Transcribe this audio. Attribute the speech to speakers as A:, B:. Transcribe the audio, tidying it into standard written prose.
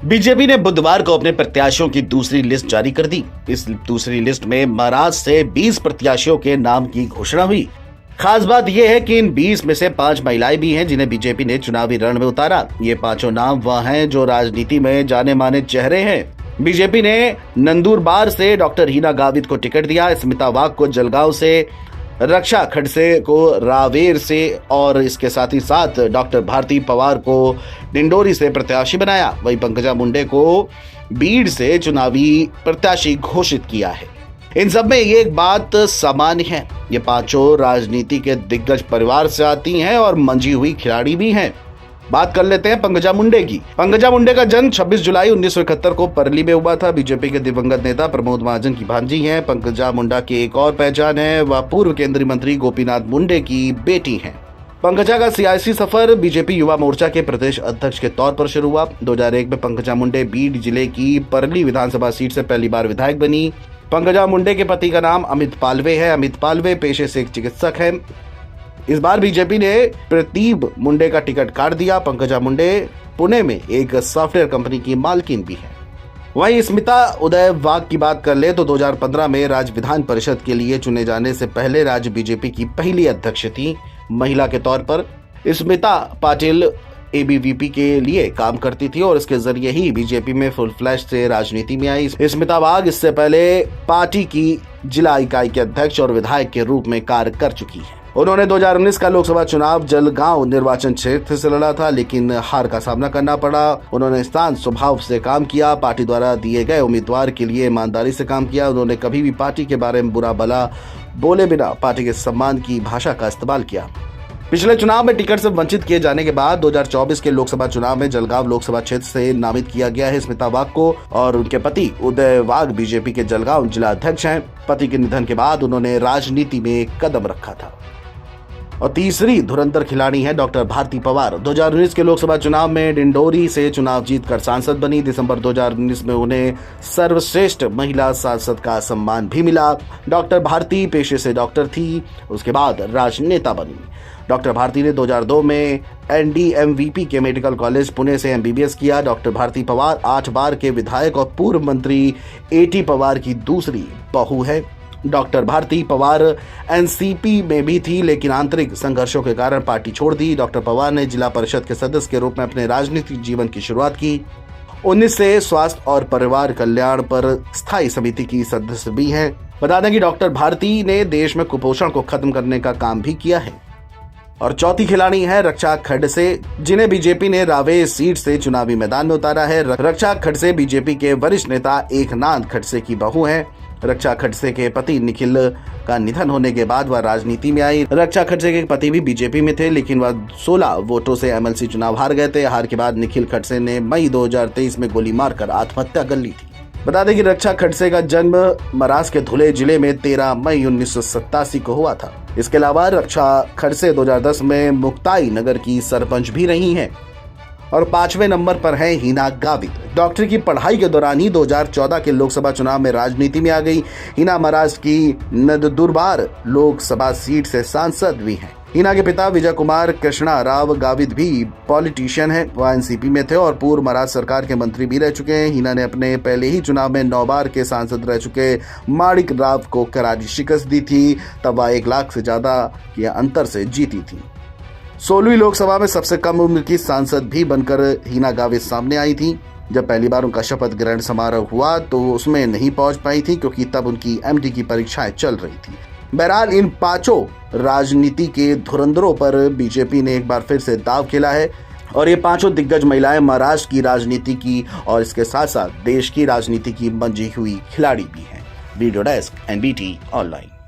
A: BJP ने बुधवार को अपने प्रत्याशियों की दूसरी लिस्ट जारी कर दी। इस दूसरी लिस्ट में महाराष्ट्र से 20 प्रत्याशियों के नाम की घोषणा हुई। खास बात यह है कि इन 20 में से 5 महिलाएं भी हैं जिन्हें बीजेपी ने चुनावी रण में उतारा। ये पांचों नाम वह हैं जो राजनीति में जाने माने चेहरे हैं। बीजेपी ने नंदुरबार से डॉक्टर हिना गावित को टिकट दिया, स्मिता वाघ को जलगांव से, रक्षा खड़से को रावेर से और इसके साथ ही साथ डॉक्टर भारती पवार को डिंडोरी से प्रत्याशी बनाया। वहीं पंकजा मुंडे को बीड़ से चुनावी प्रत्याशी घोषित किया है। इन सब में एक बात सामान्य है, ये पांचों राजनीति के दिग्गज परिवार से आती हैं और मंजी हुई खिलाड़ी भी हैं। बात कर लेते हैं पंकजा मुंडे की। पंकजा मुंडे का जन्म 26 जुलाई 1971 को परली में हुआ था। बीजेपी के दिवंगत नेता प्रमोद महाजन की भांजी हैं। पंकजा मुंडा की एक और पहचान है, वह पूर्व केंद्रीय मंत्री गोपीनाथ मुंडे की बेटी हैं। पंकजा का सियासी सफर बीजेपी युवा मोर्चा के प्रदेश अध्यक्ष के तौर पर शुरू हुआ। 2001 में पंकजा मुंडे बीड जिले की परली विधानसभा सीट से पहली बार विधायक बनी। पंकजा मुंडे के पति का नाम अमित पालवे है। अमित पालवे पेशे से एक चिकित्सक है। इस बार बीजेपी ने प्रतीब मुंडे का टिकट काट दिया। पंकजा मुंडे पुणे में एक सॉफ्टवेयर कंपनी की मालकिन भी है। वहीं स्मिता उदय वाघ की बात कर ले तो 2015 में राज्य विधान परिषद के लिए चुने जाने से पहले राज्य बीजेपी की पहली अध्यक्ष थी। महिला के तौर पर स्मिता पाटिल एबीवीपी के लिए काम करती थी और इसके जरिए ही बीजेपी में फुल फ्लैश से राजनीति में आई। स्मिता वाघ इससे पहले पार्टी की जिला इकाई के अध्यक्ष और विधायक के रूप में कार्य कर चुकी है। उन्होंने 2019 का लोकसभा चुनाव जलगांव निर्वाचन क्षेत्र से लड़ा था, लेकिन हार का सामना करना पड़ा। उन्होंने शांत स्वभाव से काम किया, पार्टी द्वारा दिए गए उम्मीदवार के लिए ईमानदारी से काम किया। उन्होंने कभी भी पार्टी के बारे में बुरा भला बोले बिना पार्टी के सम्मान की भाषा का इस्तेमाल किया। पिछले चुनाव में टिकट से वंचित किए जाने के बाद 2024 के लोकसभा चुनाव में जलगांव लोकसभा क्षेत्र से नामित किया गया है स्मिता वाघ को, और उनके पति उदय वाघ बीजेपी के जलगांव जिला अध्यक्ष हैं। पति के निधन के बाद उन्होंने राजनीति में एक कदम रखा था। और तीसरी धुरंधर खिलाड़ी है डॉक्टर भारती पवार। 2019 के लोकसभा चुनाव में डिंडोरी से चुनाव जीतकर सांसद बनी। दिसंबर 2019 में उन्हें सर्वश्रेष्ठ महिला सांसद का सम्मान भी मिला। डॉक्टर भारती पेशे से डॉक्टर थी, उसके बाद राजनेता बनी। डॉक्टर भारती ने 2002 में एनडीएमवीपी के मेडिकल कॉलेज पुणे से एमबीबीएस किया। डॉक्टर भारती पवार 8 बार के विधायक और पूर्व मंत्री एटी पवार की दूसरी बहू है। डॉक्टर भारती पवार एनसीपी में भी थी, लेकिन आंतरिक संघर्षों के कारण पार्टी छोड़ दी। डॉक्टर पवार ने जिला परिषद के सदस्य के रूप में अपने राजनीतिक जीवन की शुरुआत की। 19 से स्वास्थ्य और परिवार कल्याण पर स्थायी समिति की सदस्य भी हैं। बता दें कि डॉक्टर भारती ने देश में कुपोषण को खत्म करने का काम भी किया है। और चौथी खिलाड़ी है रक्षा खड़से, जिन्हें बीजेपी ने रावेर सीट से चुनावी मैदान में उतारा है। रक्षा खड़से बीजेपी के वरिष्ठ नेता एकनाथ खड़से की बहू हैं। रक्षा खड़से के पति निखिल का निधन होने के बाद वह राजनीति में आई। रक्षा खड़से के पति भी बीजेपी में थे, लेकिन वह 16 वोटों से एमएलसी चुनाव हार गए थे। हार के बाद निखिल खड़से ने मई 2023 में गोली मारकर आत्महत्या कर ली थी। बता दें कि रक्षा खड़से का जन्म महाराष्ट्र के धुले जिले में 13 मई 1987 को हुआ था। इसके अलावा रक्षा खड़से 2010 में मुक्ताई नगर की सरपंच भी रही हैं। और 5वें नंबर पर है हिना गावित। डॉक्टरी की पढ़ाई के दौरान ही 2014 के लोकसभा चुनाव में राजनीति में आ गई। हिना महाराष्ट्र की नंदुरबार लोकसभा सीट से सांसद भी हैं। हिना के पिता विजय कुमार कृष्णा राव गावित भी पॉलिटिशियन हैं। वह एनसीपी में थे और पूर्व महाराष्ट्र सरकार के मंत्री भी रह चुके हैं। हिना ने अपने पहले ही चुनाव में 9 बार के सांसद रह चुके माणिक राव को करारी शिकस्त दी थी। तब वह 1 लाख से ज्यादा के अंतर से जीती थी। 16वीं लोकसभा में सबसे कम उम्र की सांसद भी बनकर हिना गावित सामने आई थी। जब पहली बार उनका शपथ ग्रहण समारोह हुआ तो उसमें नहीं पहुंच पाई थी, क्योंकि तब उनकी एमडी की परीक्षाएं चल रही थी। बहरहाल इन 5 राजनीति के धुरंधरों पर बीजेपी ने एक बार फिर से दांव खेला है और ये 5 दिग्गज महिलाएं महाराष्ट्र की राजनीति की और इसके साथ साथ देश की राजनीति की मंजी हुई खिलाड़ी भी हैं। Video desk NBT online.